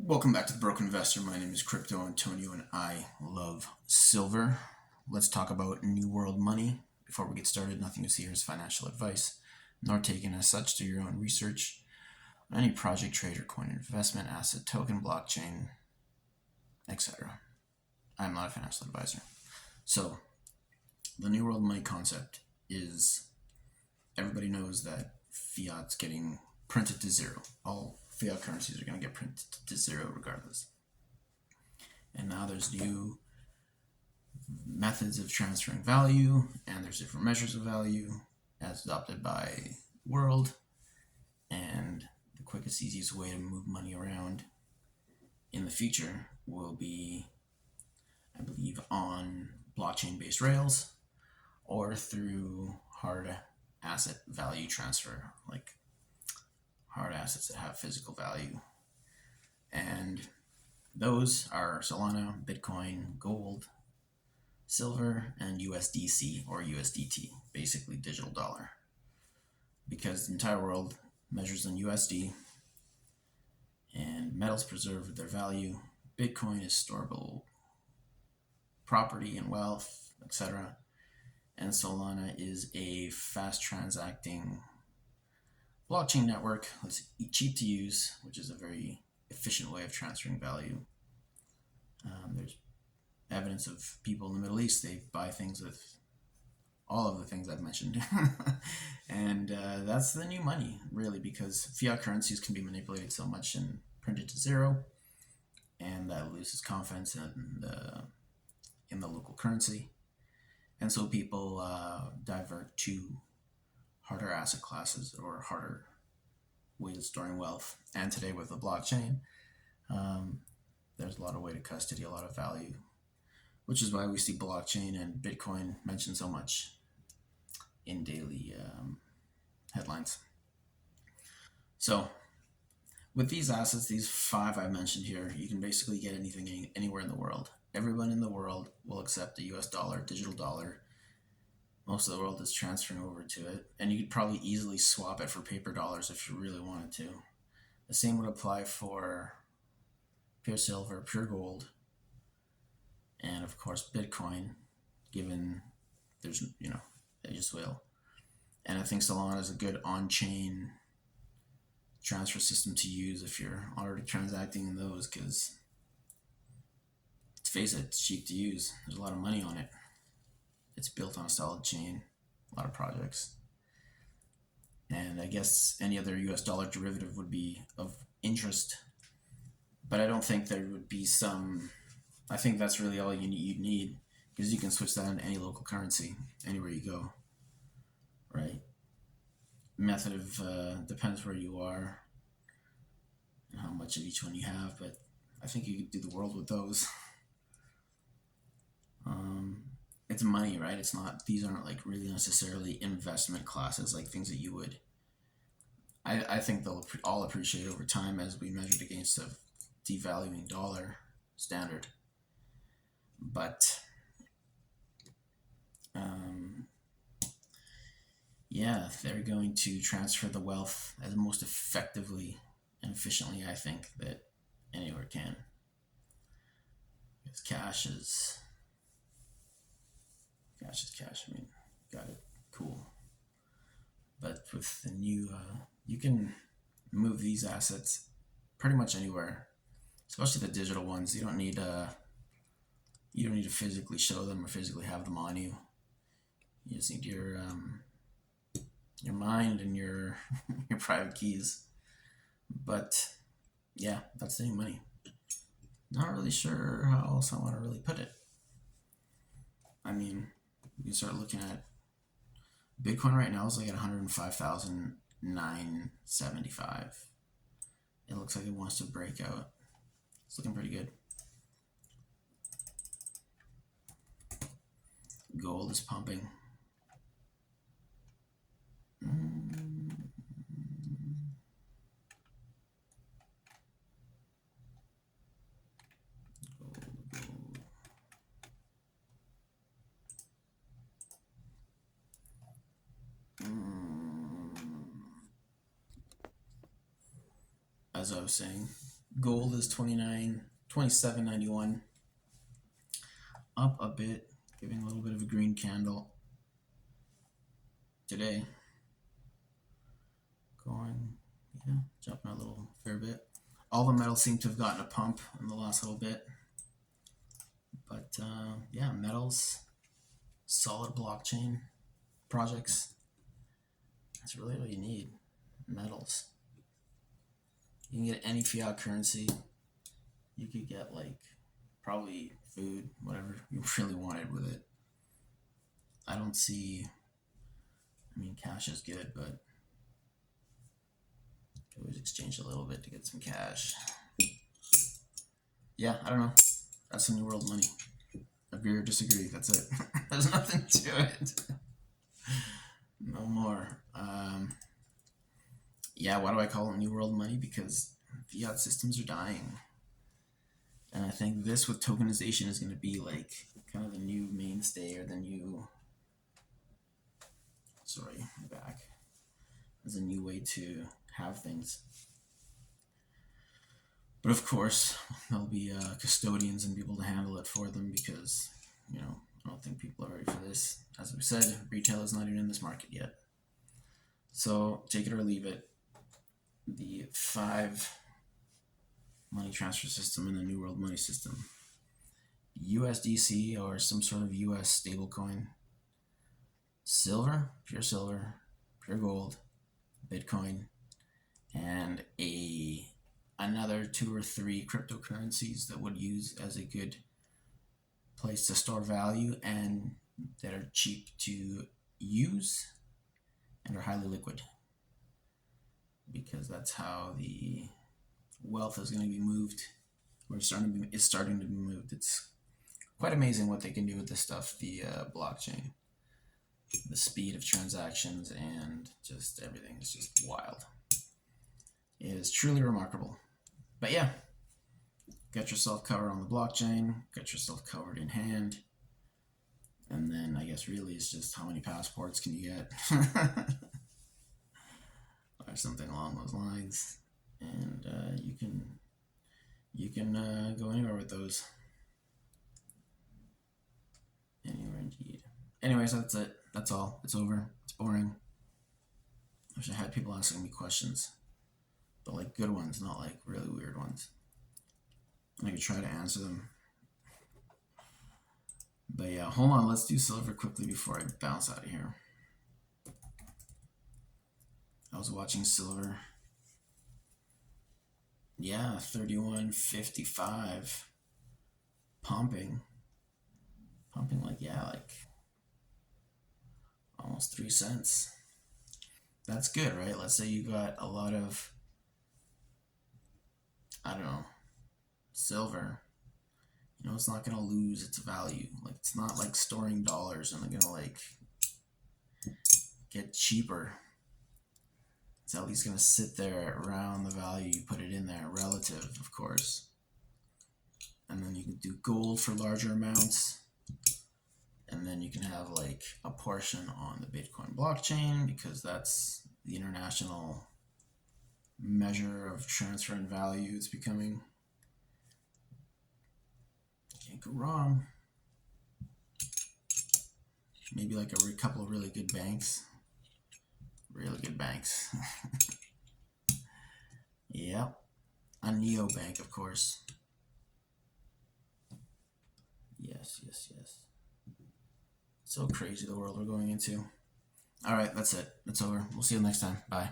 Welcome back to The Broken Investor. My name is Crypto Antonio and I love silver. Let's talk about New World Money. Before we get started, nothing you see here is financial advice, nor taken as such. Do your own research on any project, trade, or coin investment, asset, token, blockchain, etc. I'm not a financial advisor. So, the New World Money concept is everybody knows that fiat's getting printed to zero. All fiat currencies are going to get printed to zero regardless. And now there's new methods of transferring value, and there's different measures of value as adopted by the world. And the quickest, easiest way to move money around in the future will be, I believe, on blockchain-based rails or through hard asset value transfer, like hard assets that have physical value. And those are Solana, Bitcoin, gold, silver, and USDC or USDT, basically digital dollar. Because the entire world measures in USD and metals preserve their value. Bitcoin is storable property and wealth, etc. And Solana is a fast transacting blockchain network. It's cheap to use, which is a very efficient way of transferring value. There's evidence of people in the Middle East, they buy things with all of the things I've mentioned. And that's the new money, really, because fiat currencies can be manipulated so much and printed to zero, and that loses confidence in the local currency. And so people divert to harder asset classes or harder ways of storing wealth. And today with the blockchain, there's a lot of way to custody, a lot of value, which is why we see blockchain and Bitcoin mentioned so much in daily headlines. So with these assets, these 5 I mentioned here, you can basically get anything anywhere in the world. Everyone in the world will accept the US dollar, digital dollar. Most of the world is transferring over to it, and you could probably easily swap it for paper dollars if you really wanted to. The same would apply for pure silver, pure gold, and of course Bitcoin, given there's, they just will. And I think Solana is a good on-chain transfer system to use if you're already transacting in those, because let's face it, it's cheap to use. There's a lot of money on it. It's built on a solid chain, a lot of projects. And I guess any other US dollar derivative would be of interest, but I don't think there would be I think that's really all you need, because you can switch that into any local currency, anywhere you go, right? Method of, depends where you are and how much of each one you have, but I think you could do the world with those. It's money, right? It's not, these aren't like really necessarily investment classes, like things that you would, I think they'll all appreciate over time as we measured against a devaluing dollar standard. But yeah, they're going to transfer the wealth as most effectively and efficiently, I think, that anywhere can. Because cash is cash. I mean, got it, cool. But with the new, you can move these assets pretty much anywhere, especially the digital ones. You don't need to physically show them or physically have them on you. You just need your mind and your your private keys. But yeah, that's the new money. Not really sure how else I want to really put it. I mean, you can start looking at Bitcoin right now is like at 105,975. It looks like it wants to break out. It's looking pretty good. Gold is pumping. As I was saying, Gold is 27.91, up a bit, giving a little bit of a green candle today. Going, yeah, jumping a little fair bit. All the metals seem to have gotten a pump in the last little bit. But yeah, metals, solid blockchain projects. That's really what you need. Metals. You can get any fiat currency. You could get like probably food, whatever you really wanted with it. I don't see. I mean, cash is good, but you can always exchange a little bit to get some cash. Yeah, I don't know. That's the new world money. Agree or disagree. That's it. There's nothing to it. No more. Yeah, why do I call it new world money? Because fiat systems are dying. And I think this with tokenization is going to be like kind of the new mainstay or the new, sorry, back, as a new way to have things. But of course, there'll be custodians and people to handle it for them because, you know, I don't think people are ready for this. As we said, retail is not even in this market yet. So take it or leave it. The 5 money transfer system and the new world money system. USDC or some sort of US stablecoin. Silver, pure gold, Bitcoin, and another 2 or 3 cryptocurrencies that would use as a good place to store value and that are cheap to use and are highly liquid, because that's how the wealth is going to be moved. It's starting to be moved. It's quite amazing what they can do with this stuff, the blockchain. The speed of transactions and just everything is just wild. It is truly remarkable. But yeah, get yourself covered on the blockchain, get yourself covered in hand, and then I guess really it's just how many passports can you get or something along those lines, and you can go anywhere with those. Anywhere indeed. Anyways, that's it. That's all. It's over. It's boring. I wish I had people asking me questions, but like good ones, not like really weird ones. I could try to answer them. But yeah, hold on. Let's do silver quickly before I bounce out of here. I was watching silver. Yeah, 31.55. Pumping like, yeah, like almost 3 cents. That's good, right? Let's say you got a lot of, I don't know, silver. You know, it's not going to lose its value. Like, it's not like storing dollars and they're going to like get cheaper. It's at least going to sit there around the value you put it in there, relative, of course. And then you can do gold for larger amounts. And then you can have like a portion on the Bitcoin blockchain because that's the international measure of transfer and value it's becoming. Can't go wrong. Maybe like a couple of really good banks. Really good banks. Yep. A neobank, of course. Yes. So crazy the world we're going into. All right, that's it. It's over. We'll see you next time. Bye.